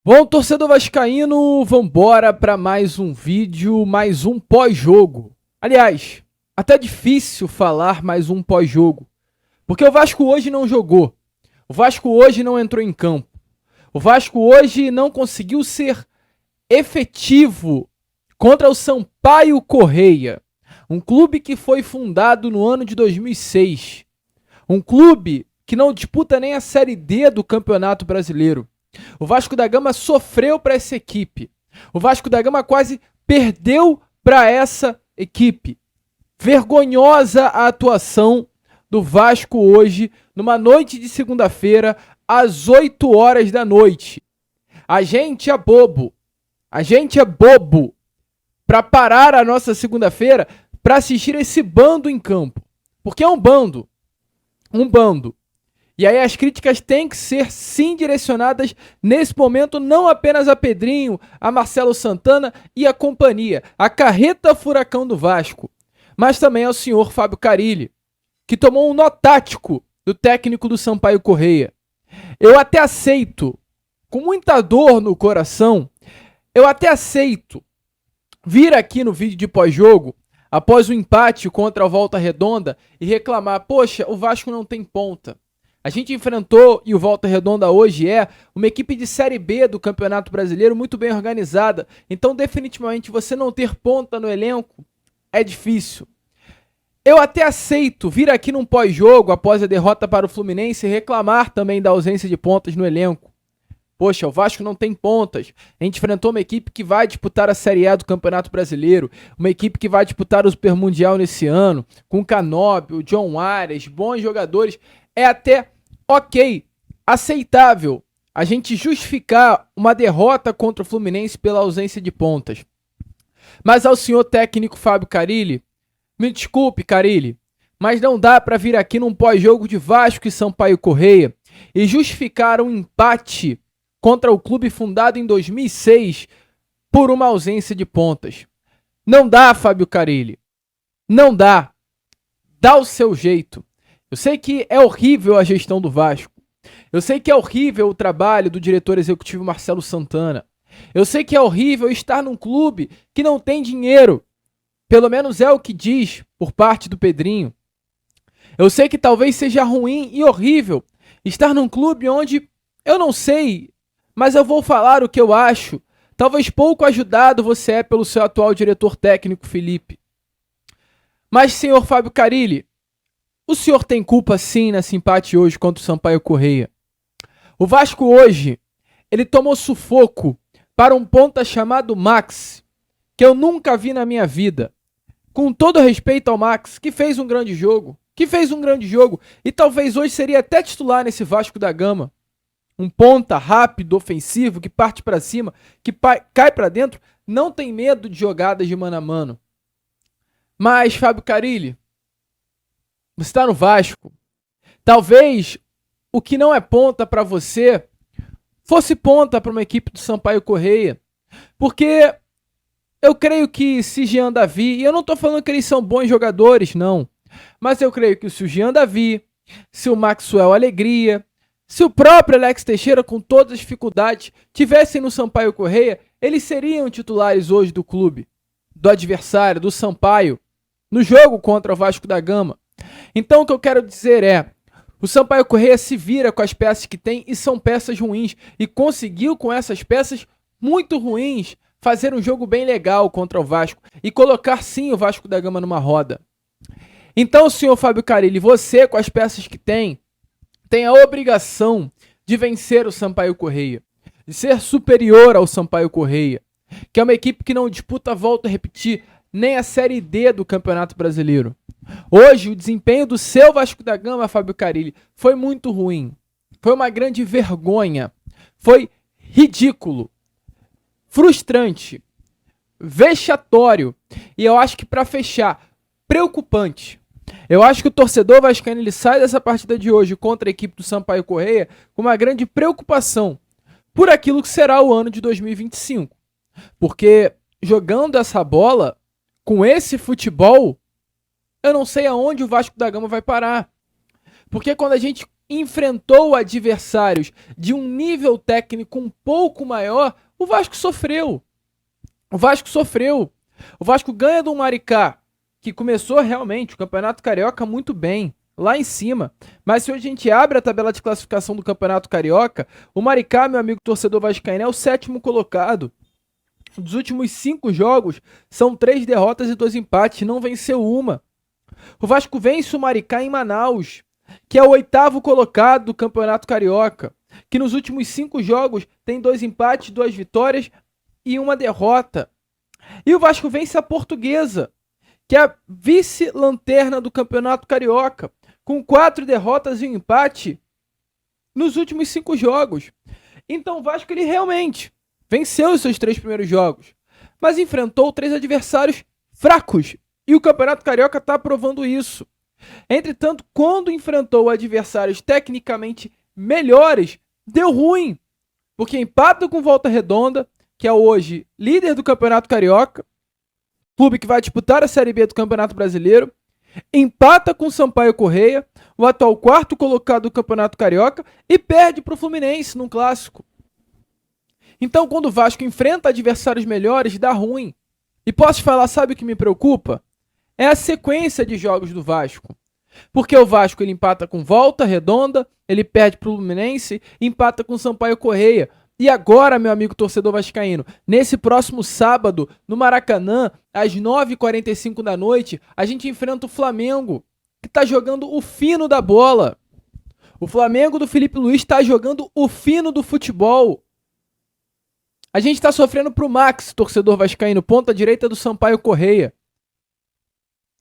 Bom, torcedor vascaíno, vambora para mais um vídeo, mais um pós-jogo. Aliás, até difícil falar mais um pós-jogo, porque o Vasco hoje não jogou. O Vasco hoje não entrou em campo. O Vasco hoje não conseguiu ser efetivo contra o Sampaio Corrêa, um clube que foi fundado no ano de 2006. Um clube que não disputa nem a Série D do Campeonato Brasileiro. O Vasco da Gama sofreu para essa equipe. O Vasco da Gama quase perdeu para essa equipe. Vergonhosa a atuação do Vasco hoje, numa noite de segunda-feira, às 8 horas da noite. A gente é bobo. A gente é bobo para parar a nossa segunda-feira para assistir esse bando em campo. Porque é um bando. Um bando. E aí as críticas têm que ser sim direcionadas nesse momento não apenas a Pedrinho, a Marcelo Santana e a companhia, a carreta furacão do Vasco, mas também ao senhor Fábio Carille, que tomou um nó tático do técnico do Sampaio Corrêa. Eu até aceito, com muita dor no coração, eu até aceito vir aqui no vídeo de pós-jogo, após o empate contra a Volta Redonda, e reclamar, poxa, o Vasco não tem ponta. A gente enfrentou, e o Volta Redonda hoje é, uma equipe de Série B do Campeonato Brasileiro muito bem organizada. Então, definitivamente, você não ter ponta no elenco é difícil. Eu até aceito vir aqui num pós-jogo, após a derrota para o Fluminense, e reclamar também da ausência de pontas no elenco. Poxa, o Vasco não tem pontas. A gente enfrentou uma equipe que vai disputar a Série A do Campeonato Brasileiro, uma equipe que vai disputar o Super Mundial nesse ano, com o Canóbio, o John Arias, bons jogadores. É até ok, aceitável a gente justificar uma derrota contra o Fluminense pela ausência de pontas. Mas ao senhor técnico Fábio Carille, me desculpe, Carille, mas não dá para vir aqui num pós-jogo de Vasco e Sampaio Corrêa e justificar um empate contra o clube fundado em 2006 por uma ausência de pontas. Não dá, Fábio Carille. Não dá. Dá o seu jeito. Eu sei que é horrível a gestão do Vasco. Eu sei que é horrível o trabalho do diretor executivo Marcelo Santana. Eu sei que é horrível estar num clube que não tem dinheiro. Pelo menos é o que diz por parte do Pedrinho. Eu sei que talvez seja ruim e horrível estar num clube onde, eu não sei, mas eu vou falar o que eu acho. Talvez pouco ajudado você é pelo seu atual diretor técnico, Felipe. Mas, senhor Fábio Carille, o senhor tem culpa sim nesse empate hoje contra o Sampaio Corrêa. O Vasco hoje, ele tomou sufoco para um ponta chamado Max, que eu nunca vi na minha vida. Com todo respeito ao Max, que fez um grande jogo, e talvez hoje seria até titular nesse Vasco da Gama. Um ponta rápido, ofensivo, que parte para cima, que cai para dentro, não tem medo de jogadas de mano a mano. Mas, Fábio Carille, você está no Vasco. Talvez o que não é ponta para você fosse ponta para uma equipe do Sampaio Corrêa. Porque eu creio que se Jean Davi, e eu não estou falando que eles são bons jogadores, não. Mas eu creio que se o Jean Davi, se o Maxwell Alegria, se o próprio Alex Teixeira, com todas as dificuldades, tivessem no Sampaio Corrêa, eles seriam titulares hoje do clube, do adversário, do Sampaio, no jogo contra o Vasco da Gama. Então o que eu quero dizer é, o Sampaio Corrêa se vira com as peças que tem e são peças ruins. E conseguiu com essas peças muito ruins fazer um jogo bem legal contra o Vasco. E colocar sim o Vasco da Gama numa roda. Então, senhor Fábio Carille, você com as peças que tem a obrigação de vencer o Sampaio Corrêa. De ser superior ao Sampaio Corrêa. Que é uma equipe que não disputa, volto a repetir, nem a Série D do Campeonato Brasileiro. Hoje, o desempenho do seu Vasco da Gama, Fábio Carille, foi muito ruim. Foi uma grande vergonha. Foi ridículo. Frustrante. Vexatório. E eu acho que, para fechar, preocupante. Eu acho que o torcedor vascaíno ele sai dessa partida de hoje contra a equipe do Sampaio Corrêa com uma grande preocupação por aquilo que será o ano de 2025. Porque jogando essa bola, com esse futebol, eu não sei aonde o Vasco da Gama vai parar. Porque quando a gente enfrentou adversários de um nível técnico um pouco maior, o Vasco sofreu. O Vasco ganha do Maricá, que começou realmente o Campeonato Carioca muito bem, lá em cima. Mas se hoje a gente abre a tabela de classificação do Campeonato Carioca, o Maricá, meu amigo torcedor vascaíno, é o 7º colocado. Dos últimos 5 jogos, são 3 derrotas e 2 empates, não venceu uma. O Vasco vence o Maricá em Manaus, que é o 8º colocado do Campeonato Carioca, que nos últimos 5 jogos tem 2 empates, 2 vitórias e 1 derrota. E o Vasco vence a Portuguesa, que é a vice-lanterna do Campeonato Carioca, com 4 derrotas e 1 empate nos últimos 5 jogos. Então o Vasco ele realmente venceu os seus 3 primeiros jogos, mas enfrentou 3 adversários fracos. E o Campeonato Carioca está provando isso. Entretanto, quando enfrentou adversários tecnicamente melhores, deu ruim. Porque empata com Volta Redonda, que é hoje líder do Campeonato Carioca, clube que vai disputar a Série B do Campeonato Brasileiro, empata com Sampaio Corrêa, o atual 4º colocado do Campeonato Carioca, e perde para o Fluminense num clássico. Então, quando o Vasco enfrenta adversários melhores, dá ruim. E posso falar, sabe o que me preocupa? É a sequência de jogos do Vasco. Porque o Vasco ele empata com Volta Redonda, ele perde para o Fluminense, empata com Sampaio Corrêa. E agora, meu amigo torcedor vascaíno, nesse próximo sábado, no Maracanã, às 9h45 da noite, a gente enfrenta o Flamengo, que está jogando o fino da bola. O Flamengo do Felipe Luiz está jogando o fino do futebol. A gente está sofrendo pro Max, torcedor vascaíno, ponta direita do Sampaio Corrêa.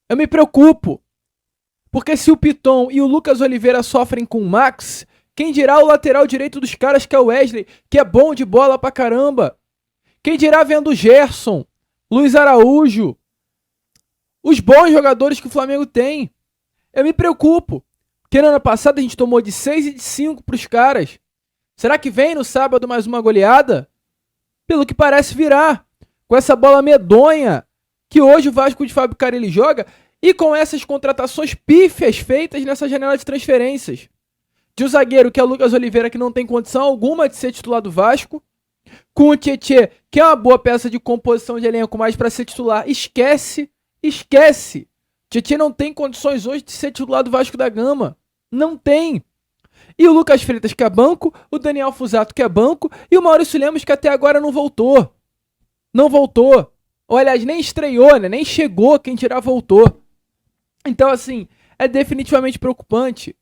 Eu me preocupo, porque se o Piton e o Lucas Oliveira sofrem com o Max, quem dirá o lateral direito dos caras, que é o Wesley, que é bom de bola pra caramba? Quem dirá vendo o Gerson, Luiz Araújo, os bons jogadores que o Flamengo tem? Eu me preocupo, porque no ano passado a gente tomou de 6 e de 5 pros caras. Será que vem no sábado mais uma goleada? Pelo que parece virar, com essa bola medonha que hoje o Vasco de Fábio Carille joga e com essas contratações pífias feitas nessa janela de transferências. De um zagueiro que é o Lucas Oliveira, que não tem condição alguma de ser titular do Vasco, com o Tietê, que é uma boa peça de composição de elenco, mas para ser titular, esquece. Tietê não tem condições hoje de ser titular do Vasco da Gama. Não tem. E o Lucas Freitas, que é banco, o Daniel Fusato, que é banco, e o Maurício Lemos, que até agora não voltou. Ou, aliás, nem estreou, né? Nem chegou, quem tirar voltou. Então, assim, é definitivamente preocupante.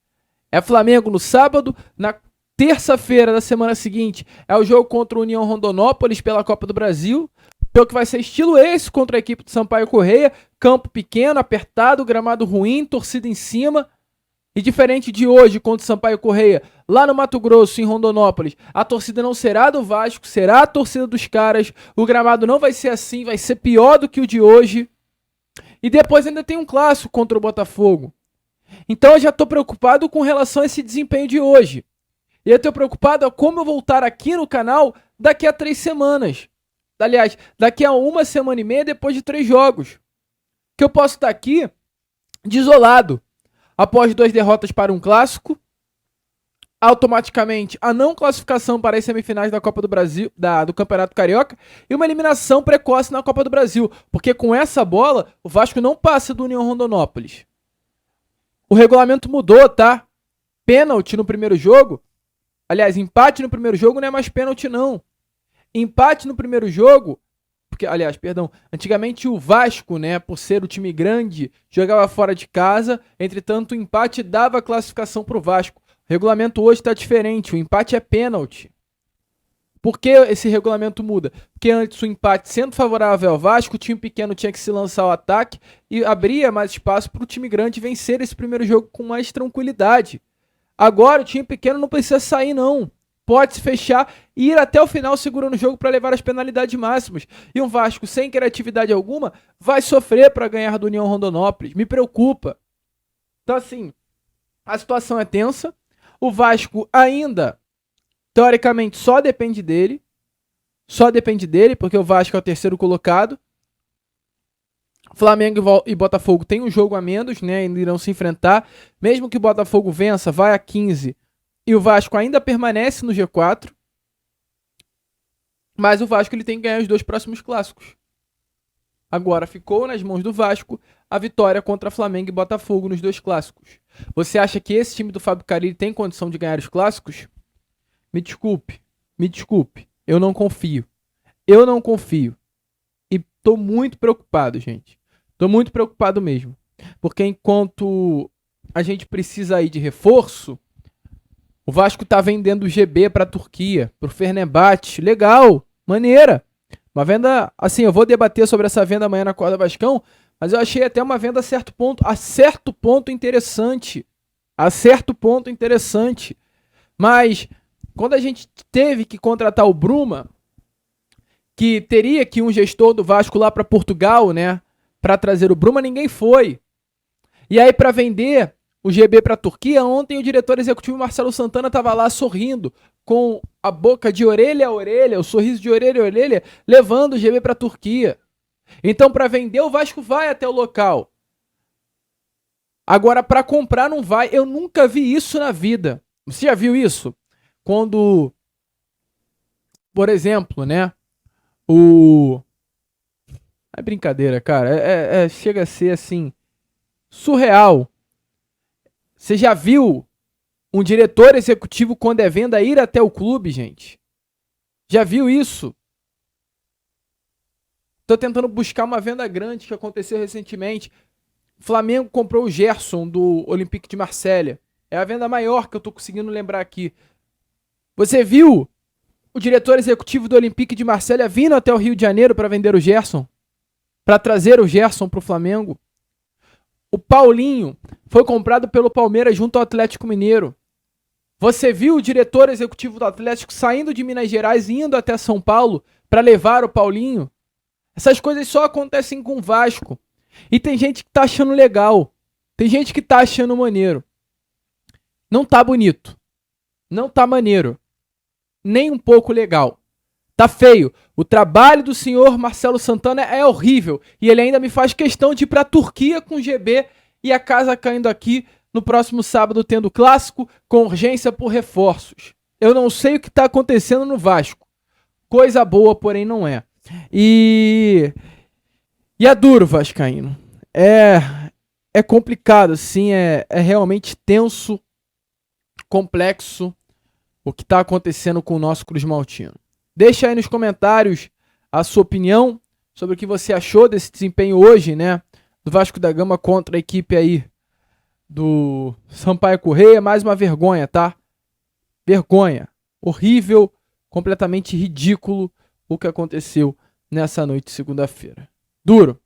É Flamengo no sábado, na terça-feira da semana seguinte é o jogo contra o União Rondonópolis pela Copa do Brasil, pelo que vai ser estilo esse contra a equipe do Sampaio Corrêa, campo pequeno, apertado, gramado ruim, torcida em cima. E diferente de hoje contra o Sampaio Corrêa, lá no Mato Grosso, em Rondonópolis, a torcida não será do Vasco, será a torcida dos caras. O gramado não vai ser assim, vai ser pior do que o de hoje. E depois ainda tem um clássico contra o Botafogo. Então eu já estou preocupado com relação a esse desempenho de hoje. E eu estou preocupado a como eu voltar aqui no canal daqui a 3 semanas. Aliás, daqui a 1 semana e meia depois de 3 jogos. Que eu posso estar aqui desolado. Após 2 derrotas para um clássico, automaticamente a não classificação para as semifinais da Copa do Brasil, do Campeonato Carioca, e uma eliminação precoce na Copa do Brasil, porque com essa bola o Vasco não passa do União Rondonópolis. O regulamento mudou, tá? Pênalti no primeiro jogo, aliás, empate no primeiro jogo não é mais pênalti não. Empate no primeiro jogo, porque, aliás, perdão, antigamente o Vasco, né, por ser o time grande, jogava fora de casa, entretanto o empate dava classificação pro Vasco. O regulamento hoje está diferente, o empate é pênalti. Por que esse regulamento muda? Porque antes o empate sendo favorável ao Vasco, o time pequeno tinha que se lançar ao ataque e abria mais espaço para o time grande vencer esse primeiro jogo com mais tranquilidade. Agora o time pequeno não precisa sair não. Pode se fechar e ir até o final segurando o jogo para levar as penalidades máximas. E um Vasco sem criatividade alguma vai sofrer para ganhar do União Rondonópolis. Me preocupa. Então assim, a situação é tensa. O Vasco ainda, teoricamente, só depende dele. Porque o Vasco é o terceiro colocado. Flamengo e Botafogo têm um jogo a menos, né? Ainda irão se enfrentar. Mesmo que o Botafogo vença, vai a 15 e o Vasco ainda permanece no G4. Mas o Vasco ele tem que ganhar os 2 próximos clássicos. Agora ficou nas mãos do Vasco a vitória contra Flamengo e Botafogo nos 2 clássicos. Você acha que esse time do Fábio Carille tem condição de ganhar os clássicos? Me desculpe. Eu não confio. E tô muito preocupado, gente. Tô muito preocupado mesmo. Porque enquanto a gente precisa aí de reforço, o Vasco tá vendendo o GB pra Turquia, pro Fenerbahçe. Legal, maneira. Uma venda, assim, eu vou debater sobre essa venda amanhã na Corda Vascão, mas eu achei até uma venda a certo ponto interessante. Mas quando a gente teve que contratar o Bruma, que teria que um gestor do Vasco lá para Portugal, né, para trazer o Bruma, ninguém foi. E aí para vender o GB para a Turquia, ontem o diretor executivo Marcelo Santana estava lá sorrindo, com a boca de orelha a orelha, o sorriso de orelha a orelha, levando o GB para a Turquia. Então para vender o Vasco vai até o local. Agora para comprar não vai. Eu nunca vi isso na vida. Você já viu isso? Quando, por exemplo, né, é brincadeira, cara. Chega a ser assim surreal. Você já viu um diretor executivo, quando é venda, ir até o clube, gente? Já viu isso? Tô tentando buscar uma venda grande que aconteceu recentemente. O Flamengo comprou o Gerson do Olympique de Marselha. É a venda maior que eu tô conseguindo lembrar aqui. Você viu o diretor executivo do Olympique de Marselha vindo até o Rio de Janeiro para vender o Gerson? Para trazer o Gerson pro Flamengo? O Paulinho foi comprado pelo Palmeiras junto ao Atlético Mineiro. Você viu o diretor executivo do Atlético saindo de Minas Gerais e indo até São Paulo para levar o Paulinho? Essas coisas só acontecem com o Vasco. E tem gente que tá achando legal. Tem gente que tá achando maneiro. Não tá bonito. Não tá maneiro. Nem um pouco legal. Tá feio. O trabalho do senhor Marcelo Santana é horrível. E ele ainda me faz questão de ir pra Turquia com o GB e a casa caindo aqui no próximo sábado, tendo clássico com urgência por reforços. Eu não sei o que tá acontecendo no Vasco. Coisa boa, porém não é. E é duro, vascaíno. É complicado, assim, é realmente tenso, complexo o que tá acontecendo com o nosso Cruz Maltino. Deixa aí nos comentários a sua opinião sobre o que você achou desse desempenho hoje, né, do Vasco da Gama contra a equipe aí do Sampaio Corrêa. Mais uma vergonha, tá? Vergonha. Horrível, completamente ridículo o que aconteceu nessa noite de segunda-feira. Duro.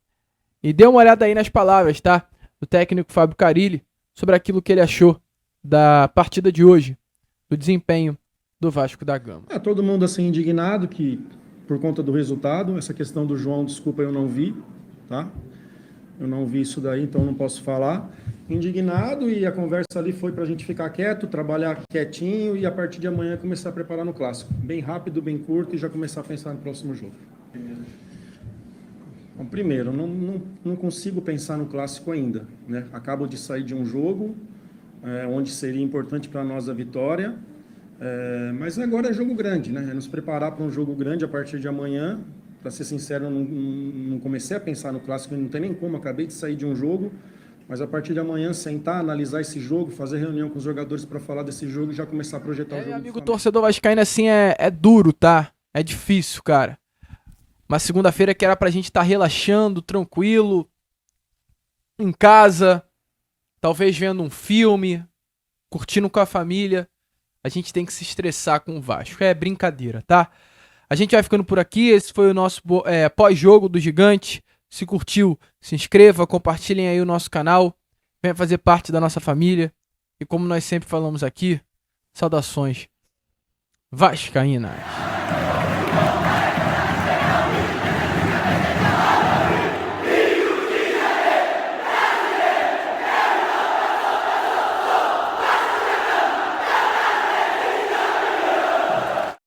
E dê uma olhada aí nas palavras, tá? Do técnico Fábio Carille sobre aquilo que ele achou da partida de hoje, do desempenho do Vasco da Gama. Todo mundo assim indignado que por conta do resultado, essa questão do João, desculpa, eu não vi, tá? Eu não vi isso daí, então não posso falar. Indignado, e a conversa ali foi pra gente ficar quieto, trabalhar quietinho e a partir de amanhã começar a preparar no clássico. Bem rápido, bem curto e já começar a pensar no próximo jogo. Bom, primeiro, não consigo pensar no clássico ainda, né? Acabo de sair de um jogo onde seria importante para nós a vitória, mas agora é jogo grande, né? É nos preparar para um jogo grande a partir de amanhã. Para ser sincero, eu não comecei a pensar no clássico, não tem nem como, acabei de sair de um jogo, mas a partir de amanhã sentar, analisar esse jogo, fazer reunião com os jogadores para falar desse jogo e já começar a projetar o jogo. Amigo torcedor vascaíno, assim, é duro, tá? É difícil, cara. Uma segunda-feira que era pra gente estar relaxando, tranquilo, em casa, talvez vendo um filme, curtindo com a família. A gente tem que se estressar com o Vasco. É brincadeira, tá? A gente vai ficando por aqui. Esse foi o nosso pós-jogo do Gigante. Se curtiu, se inscreva, compartilhem aí o nosso canal. Venha fazer parte da nossa família. E como nós sempre falamos aqui, saudações vascaínas.